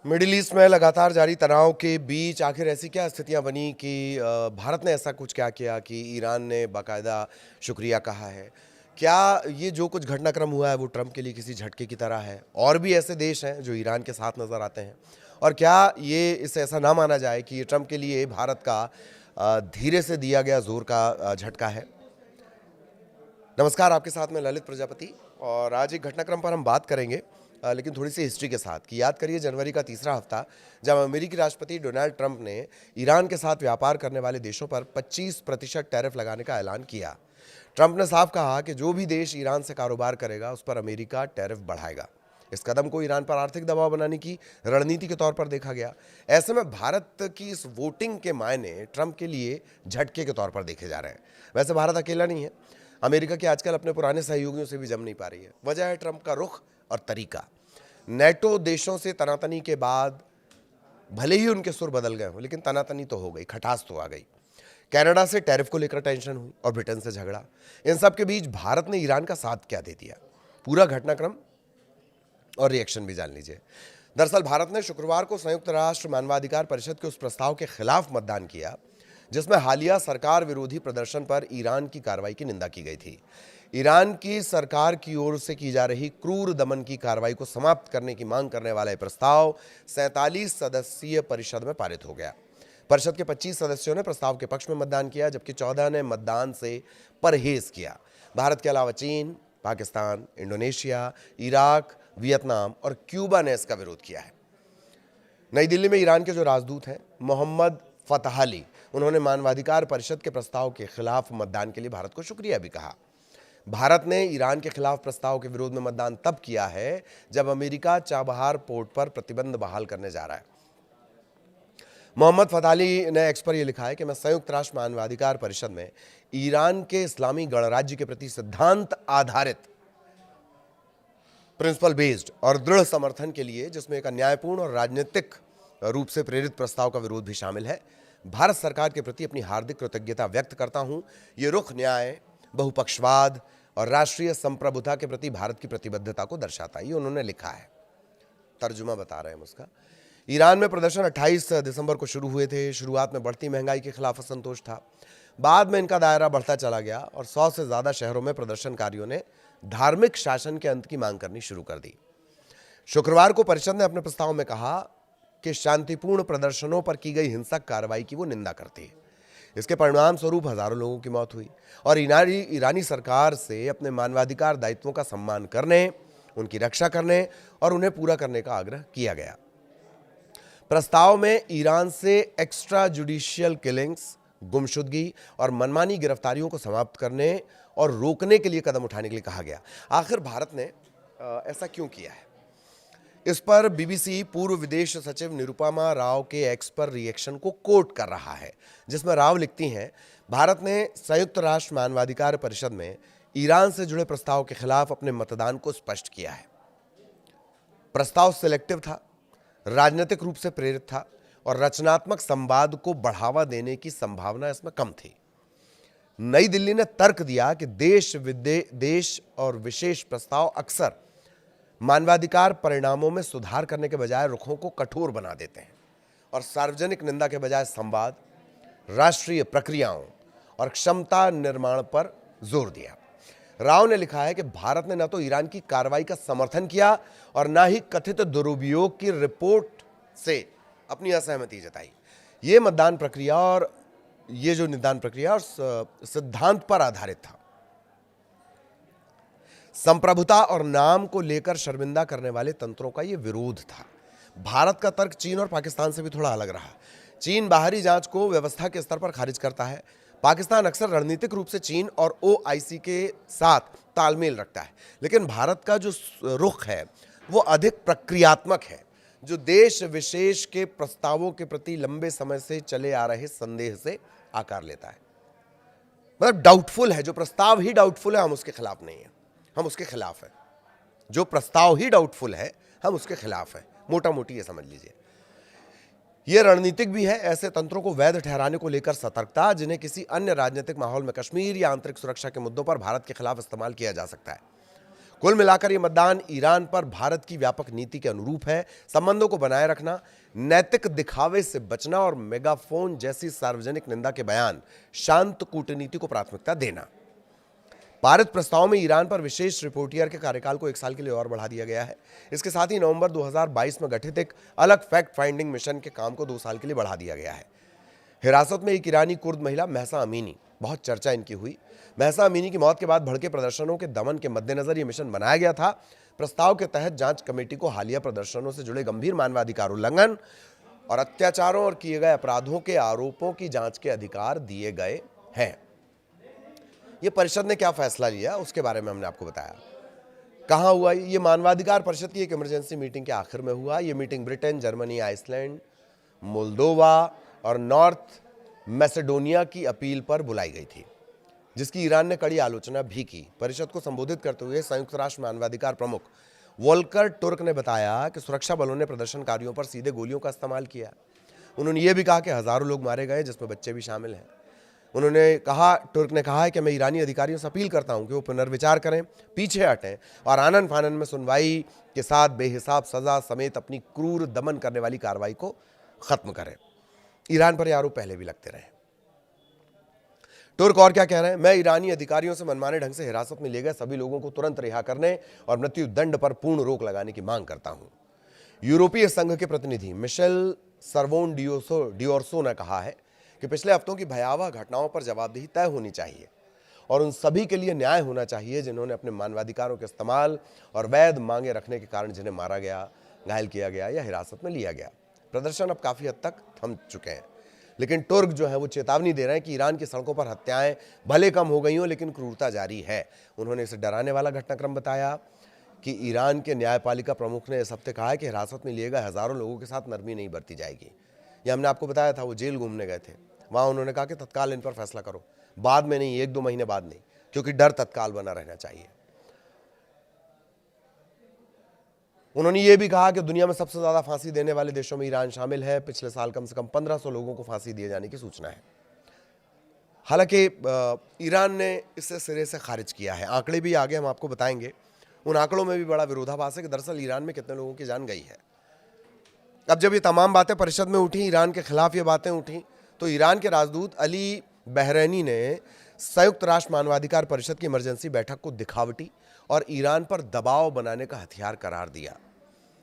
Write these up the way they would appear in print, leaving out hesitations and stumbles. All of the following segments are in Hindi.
मिडिल ईस्ट में लगातार जारी तनाव के बीच आखिर ऐसी क्या स्थितियां बनी कि भारत ने ऐसा कुछ क्या किया कि ईरान ने बाकायदा शुक्रिया कहा है। क्या ये जो कुछ घटनाक्रम हुआ है वो ट्रंप के लिए किसी झटके की तरह है? और भी ऐसे देश हैं जो ईरान के साथ नज़र आते हैं। और क्या ये इसे ऐसा ना माना जाए कि ये ट्रंप के लिए भारत का धीरे से दिया गया जोर का झटका है? नमस्कार, आपके साथ में ललित प्रजापति। और आज एक घटनाक्रम पर हम बात करेंगे, लेकिन थोड़ी सी हिस्ट्री के साथ कि याद करिए जनवरी का तीसरा हफ्ता, जब अमेरिकी राष्ट्रपति डोनाल्ड ट्रंप ने ईरान के साथ व्यापार करने वाले देशों पर 25% टैरिफ लगाने का ऐलान किया। ट्रंप ने साफ कहा कि जो भी देश ईरान से कारोबार करेगा उस पर अमेरिका टैरिफ बढ़ाएगा। इस कदम को ईरान पर आर्थिक दबाव बनाने की रणनीति के तौर पर देखा गया। ऐसे में भारत की इस वोटिंग के मायने ट्रंप के लिए झटके के तौर पर देखे जा रहे हैं। वैसे भारत अकेला नहीं है, अमेरिका की आजकल अपने पुराने सहयोगियों से भी जम नहीं पा रही है। वजह है ट्रंप का रुख और तरीका। नेटो देशों से तनातनी के बाद भले ही उनके सुर बदल गए हों, लेकिन तनातनी तो हो गई, खटास तो आ गई। कनाडा से टैरिफ को लेकर टेंशन हुई और ब्रिटेन से झगड़ा। इन सब के बीच भारत ने ईरान का साथ क्या दे दिया, पूरा घटनाक्रम और रिएक्शन भी जान लीजिए। दरअसल भारत ने शुक्रवार को संयुक्त राष्ट्र मानवाधिकार परिषद के उस प्रस्ताव के खिलाफ मतदान किया जिसमें हालिया सरकार विरोधी प्रदर्शन पर ईरान की कार्रवाई की निंदा की गई थी। ईरान की सरकार की ओर से की जा रही क्रूर दमन की कार्रवाई को समाप्त करने की मांग करने वाला यह प्रस्ताव 47 सदस्यीय परिषद में पारित हो गया। परिषद के 25 सदस्यों ने प्रस्ताव के पक्ष में मतदान किया, जबकि 14 ने मतदान से परहेज किया। भारत के अलावा चीन, पाकिस्तान, इंडोनेशिया, इराक, वियतनाम और क्यूबा ने इसका विरोध किया है। नई दिल्ली में ईरान के जो राजदूत हैं मोहम्मद फतहाली, उन्होंने मानवाधिकार परिषद के प्रस्ताव के खिलाफ मतदान के लिए भारत को शुक्रिया भी कहा। भारत ने ईरान के खिलाफ प्रस्ताव के विरोध में मतदान तब किया है जब अमेरिका चाबहार पोर्ट पर प्रतिबंध बहाल करने जा रहा है। मोहम्मद फतहाली ने एक्स पर यह लिखा है कि मैं संयुक्त राष्ट्र मानवाधिकार परिषद में ईरान के इस्लामी गणराज्य के प्रति सिद्धांत आधारित, प्रिंसिपल बेस्ड और दृढ़ समर्थन के लिए, जिसमें एक अन्यायपूर्ण और राजनीतिक रूप से प्रेरित प्रस्ताव का विरोध भी शामिल है, भारत सरकार के प्रति अपनी हार्दिक कृतज्ञता व्यक्त करता हूं। ये रुख न्याय, बहुपक्षवाद और राष्ट्रीय संप्रभुता के प्रति भारत की प्रतिबद्धता को दर्शाता है, ये उन्होंने लिखा है। तर्जुमा बता रहे हैं उसका। ईरान में प्रदर्शन 28 दिसंबर को शुरू हुए थे। शुरुआत में बढ़ती महंगाई के खिलाफ असंतोष था, बाद में इनका दायरा बढ़ता चला गया और 100 से ज्यादा शहरों में प्रदर्शनकारियों ने धार्मिक शासन के अंत की मांग करनी शुरू कर दी। शुक्रवार को परिषद ने अपने प्रस्ताव में कहा कि शांतिपूर्ण प्रदर्शनों पर की गई हिंसक कार्रवाई की वो निंदा करती है। इसके परिणाम स्वरूप हजारों लोगों की मौत हुई और ईरानी सरकार से अपने मानवाधिकार दायित्वों का सम्मान करने, उनकी रक्षा करने और उन्हें पूरा करने का आग्रह किया गया। प्रस्ताव में ईरान से एक्स्ट्रा जुडिशियल किलिंग्स, गुमशुदगी और मनमानी गिरफ्तारियों को समाप्त करने और रोकने के लिए कदम उठाने के लिए कहा गया। आखिर भारत ने ऐसा क्यों किया है? इस पर बीबीसी पूर्व विदेश सचिव निरुपमा राव के एक्स पर रिएक्शन को कोट कर रहा है, जिसमें राव लिखती हैं, भारत ने संयुक्त राष्ट्र मानवाधिकार परिषद में ईरान से जुड़े प्रस्ताव के खिलाफ अपने मतदान को स्पष्ट किया है। प्रस्ताव सिलेक्टिव था, राजनीतिक रूप से प्रेरित था और रचनात्मक संवाद को बढ़ावा देने की संभावना इसमें कम थी। नई दिल्ली ने तर्क दिया कि देश और विशेष प्रस्ताव अक्सर मानवाधिकार परिणामों में सुधार करने के बजाय रुखों को कठोर बना देते हैं और सार्वजनिक निंदा के बजाय संवाद, राष्ट्रीय प्रक्रियाओं और क्षमता निर्माण पर जोर दिया। राव ने लिखा है कि भारत ने न तो ईरान की कार्रवाई का समर्थन किया और न ही कथित दुरुपयोग की रिपोर्ट से अपनी असहमति जताई। ये मतदान प्रक्रिया और ये जो निदान प्रक्रिया और सिद्धांत पर आधारित था। संप्रभुता और नाम को लेकर शर्मिंदा करने वाले तंत्रों का यह विरोध था। भारत का तर्क चीन और पाकिस्तान से भी थोड़ा अलग रहा। चीन बाहरी जांच को व्यवस्था के स्तर पर खारिज करता है। पाकिस्तान अक्सर रणनीतिक रूप से चीन और ओआईसी के साथ तालमेल रखता है, लेकिन भारत का जो रुख है वो अधिक प्रक्रियात्मक है, जो देश विशेष के प्रस्तावों के प्रति लंबे समय से चले आ रहे संदेह से आकार लेता है। मतलब डाउटफुल है, जो प्रस्ताव ही डाउटफुल है हम उसके खिलाफ नहीं है, हम उसके खिलाफ है। जो प्रस्ताव ही डाउटफुल है हम उसके खिलाफ है, मोटा मोटी ये समझ लीजिए। यह रणनीतिक भी है। ऐसे तंत्रों को वैध ठहराने को लेकर सतर्कता, जिन्हें किसी अन्य राजनीतिक माहौल में कश्मीर या आंतरिक सुरक्षा के मुद्दों पर भारत के खिलाफ इस्तेमाल किया जा सकता है। कुल मिलाकर ये मतदान ईरान पर भारत की व्यापक नीति के अनुरूप है। संबंधों को बनाए रखना, नैतिक दिखावे से बचना और मेगाफोन जैसी सार्वजनिक निंदा के बयान, शांत कूटनीति को प्राथमिकता देना। पारित प्रस्ताव में ईरान पर विशेष रिपोर्टियर के कार्यकाल को 1 साल के लिए और बढ़ा दिया गया है। इसके साथ ही नवंबर 2022 में गठित एक अलग फैक्ट फाइंडिंग मिशन के काम को 2 साल के लिए बढ़ा दिया गया है। हिरासत में एक ईरानी कुर्द महिला महसा अमीनी, बहुत चर्चा इनकी हुई। महसा अमीनी की मौत के बाद भड़के प्रदर्शनों के दमन के मद्देनजर यह मिशन बनाया गया था। प्रस्ताव के तहत जांच कमेटी को हालिया प्रदर्शनों से जुड़े गंभीर मानवाधिकार उल्लंघन और अत्याचारों और किए गए अपराधों के आरोपों की जांच के अधिकार दिए गए हैं। ये परिषद ने क्या फैसला लिया उसके बारे में हमने आपको बताया। कहाँ हुआ ये? मानवाधिकार परिषद की एक इमरजेंसी मीटिंग के आखिर में हुआ। ये meeting Britain, Germany, Iceland, Moldova और नॉर्थ मैसेडोनिया की अपील पर बुलाई गई थी, जिसकी ईरान ने कड़ी आलोचना भी की। परिषद को संबोधित करते हुए संयुक्त राष्ट्र मानवाधिकार प्रमुख वोल्कर टुर्क ने बताया कि सुरक्षा बलों ने प्रदर्शनकारियों पर सीधे गोलियों का इस्तेमाल किया। उन्होंने ये भी कहा कि हजारों लोग मारे गए, जिसमें बच्चे भी शामिल हैं। टुर्क ने कहा है कि मैं ईरानी अधिकारियों से अपील करता हूं कि वो पुनर्विचार करें, पीछे हटें और आनन फानन में सुनवाई के साथ बेहिसाब सजा समेत अपनी क्रूर दमन करने वाली कार्रवाई को खत्म करें। ईरान पर ये आरोप पहले भी लगते रहे। तुर्क और क्या कह रहे हैं? मैं ईरानी अधिकारियों से मनमाने ढंग से हिरासत में लिए गए सभी लोगों को तुरंत रिहा करने और मृत्यु दंड पर पूर्ण रोक लगाने की मांग करता हूं। यूरोपीय संघ के प्रतिनिधि मिशेल सर्वोन डियोर्सो ने कहा है कि पिछले हफ्तों की भयावह घटनाओं पर जवाबदेही तय होनी चाहिए और उन सभी के लिए न्याय होना चाहिए जिन्होंने अपने मानवाधिकारों के इस्तेमाल और वैध मांगे रखने के कारण जिन्हें मारा गया, घायल किया गया या हिरासत में लिया गया। प्रदर्शन अब काफी हद तक थम चुके हैं, लेकिन तुर्क जो है वो चेतावनी दे रहे हैं कि ईरान की सड़कों पर हत्याएं भले कम हो गई हों, लेकिन क्रूरता जारी है। उन्होंने इसे डराने वाला घटनाक्रम बताया कि ईरान के न्यायपालिका प्रमुख ने इस हफ्ते कहा है कि हिरासत में लिए गए हजारों लोगों के साथ नरमी नहीं बरती जाएगी। ये हमने आपको बताया था, वो जेल घूमने गए थे। वहां उन्होंने कहा कि तत्काल इन पर फैसला करो, बाद में नहीं, 1-2 महीने बाद नहीं, क्योंकि डर तत्काल बना रहना चाहिए। उन्होंने ये भी कहा कि दुनिया में सबसे ज्यादा फांसी देने वाले देशों में ईरान शामिल है। पिछले साल कम से कम 1500 लोगों को फांसी दिए जाने की सूचना है। हालांकि ईरान ने इसे सिरे से खारिज किया है। आंकड़े भी आगे हम आपको बताएंगे। उन आंकड़ों में भी बड़ा विरोधाभास है कि दरअसल ईरान में कितने लोगों की जान गई है। अब जब ये तमाम बातें परिषद में उठी, ईरान के खिलाफ ये बातें उठी, तो ईरान के राजदूत अली बहरैनी ने संयुक्त राष्ट्र मानवाधिकार परिषद की इमरजेंसी बैठक को दिखावटी और ईरान पर दबाव बनाने का हथियार करार दिया।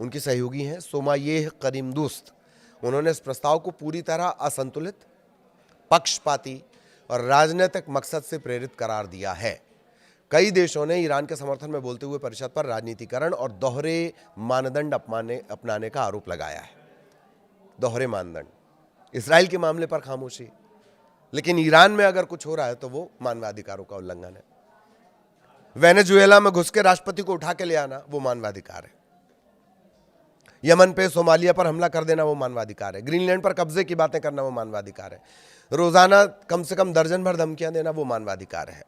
उनकी सहयोगी हैं सोमायेह करीमदोस्त। उन्होंने इस प्रस्ताव को पूरी तरह असंतुलित, पक्षपाती और राजनीतिक मकसद से प्रेरित करार दिया है। कई देशों ने ईरान के समर्थन में बोलते हुए परिषद पर राजनीतिकरण और दोहरे मानदंड अपनाने का आरोप लगाया है। दोहरे मानदंड, इजराइल के मामले पर खामोशी, लेकिन ईरान में अगर कुछ हो रहा है तो वो मानवाधिकारों का उल्लंघन है। वेनेजुएला में घुस के राष्ट्रपति को उठा के ले आना वो मानवाधिकार है। यमन पे, सोमालिया पर हमला कर देना वो मानवाधिकार है। ग्रीनलैंड पर कब्जे की बातें करना वो मानवाधिकार है। रोजाना कम से कम दर्जन भर धमकियां देना वो मानवाधिकार है।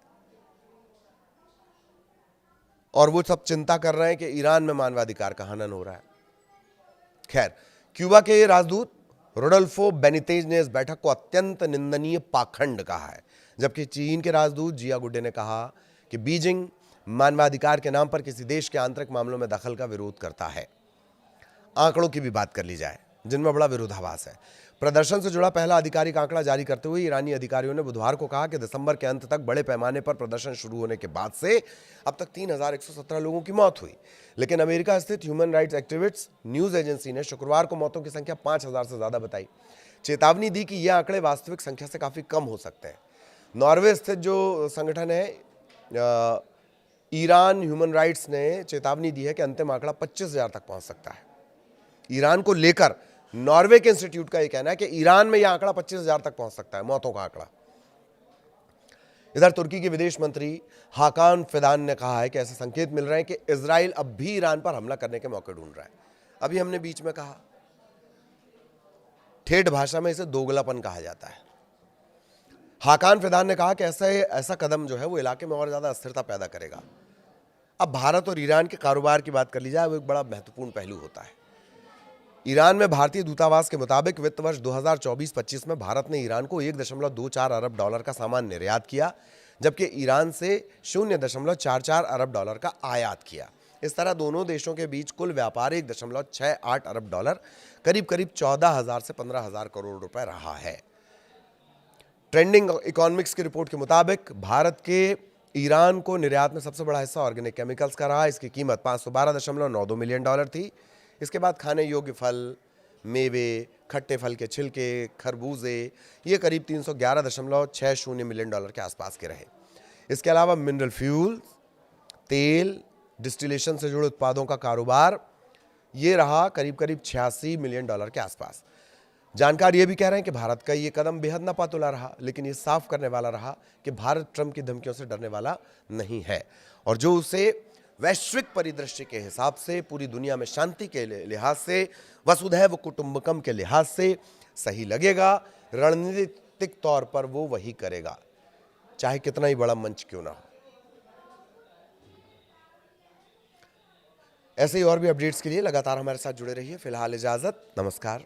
और वो सब चिंता कर रहे हैं कि ईरान में मानवाधिकार का हनन हो रहा है। खैर, क्यूबा के राजदूत रोडल्फो बेनितेज ने इस बैठक को अत्यंत निंदनीय पाखंड कहा है, जबकि चीन के राजदूत जिया गुडे ने कहा कि बीजिंग मानवाधिकार के नाम पर किसी देश के आंतरिक मामलों में दखल का विरोध करता है। आंकड़ों की भी बात कर ली जाए, जिनमें बड़ा विरोधाभास है। प्रदर्शन से जुड़ा पहला आधिकारिक आंकड़ा जारी करते हुए ईरानी अधिकारियों ने बुधवार को कहा कि दिसंबर के अंत तक बड़े पैमाने पर प्रदर्शन शुरू होने के बाद से अब तक 3117 लोगों की मौत हुई। लेकिन अमेरिका स्थित human rights activist news agency ने शुक्रवार को मौतों की संख्या 5000 से ज्यादा बताई। चेतावनी दी कि यह आंकड़े वास्तविक संख्या से काफी कम हो सकते हैं। नॉर्वे स्थित जो संगठन है ईरान ह्यूमन राइट्स ने चेतावनी दी है कि अंतिम आंकड़ा 25,000 तक पहुंच सकता है। ईरान को लेकर नॉर्वे के इंस्टीट्यूट का यह कहना है कि ईरान में यह आंकड़ा 25,000 तक पहुंच सकता है, मौतों का आंकड़ा। इधर तुर्की के विदेश मंत्री हाकान फिदान ने कहा है कि ऐसे संकेत मिल रहे हैं कि इजराइल अब भी ईरान पर हमला करने के मौके ढूंढ रहा है। अभी हमने बीच में कहा, ठेठ भाषा में इसे दोगलापन कहा जाता है। हाकान फिदान ने कहा कि ऐसा कदम जो है वो इलाके में और ज्यादा अस्थिरता पैदा करेगा। अब भारत और ईरान के कारोबार की बात कर ली जाए, वो एक बड़ा महत्वपूर्ण पहलू होता है। ईरान में भारतीय दूतावास के मुताबिक वित्त वर्ष 2024-25 में भारत ने ईरान को $1.24 अरब का सामान निर्यात किया, जबकि ईरान से 0.44 अरब डॉलर का आयात किया। इस तरह दोनों देशों के बीच कुल व्यापार 1.68 अरब डॉलर, करीब करीब 14,000 से 15,000 करोड़ रुपए रहा है। ट्रेंडिंग इकोनॉमिक्स की रिपोर्ट के मुताबिक भारत के ईरान को निर्यात में सबसे बड़ा हिस्सा ऑर्गेनिक केमिकल्स का रहा। इसकी कीमत 512.92 मिलियन डॉलर थी। इसके बाद खाने योग्य फल, मेवे, खट्टे फल के छिलके, खरबूजे, ये करीब 311.60 मिलियन डॉलर के आसपास के रहे। इसके अलावा मिनरल फ्यूल, तेल, डिस्टिलेशन से जुड़े उत्पादों का कारोबार, ये रहा करीब करीब 86 मिलियन डॉलर के आसपास। जानकार ये भी कह रहे हैं कि भारत का ये कदम बेहद नापातुला रहा, लेकिन ये साफ करने वाला रहा कि भारत ट्रंप की धमकियों से डरने वाला नहीं है और जो उसे वैश्विक परिदृश्य के हिसाब से, पूरी दुनिया में शांति के लिहाज से, वसुधैव कुटुंबकम के लिहाज से सही लगेगा, रणनीतिक तौर पर वो वही करेगा, चाहे कितना ही बड़ा मंच क्यों ना हो। ऐसे ही और भी अपडेट्स के लिए लगातार हमारे साथ जुड़े रहिए। फिलहाल इजाजत, नमस्कार।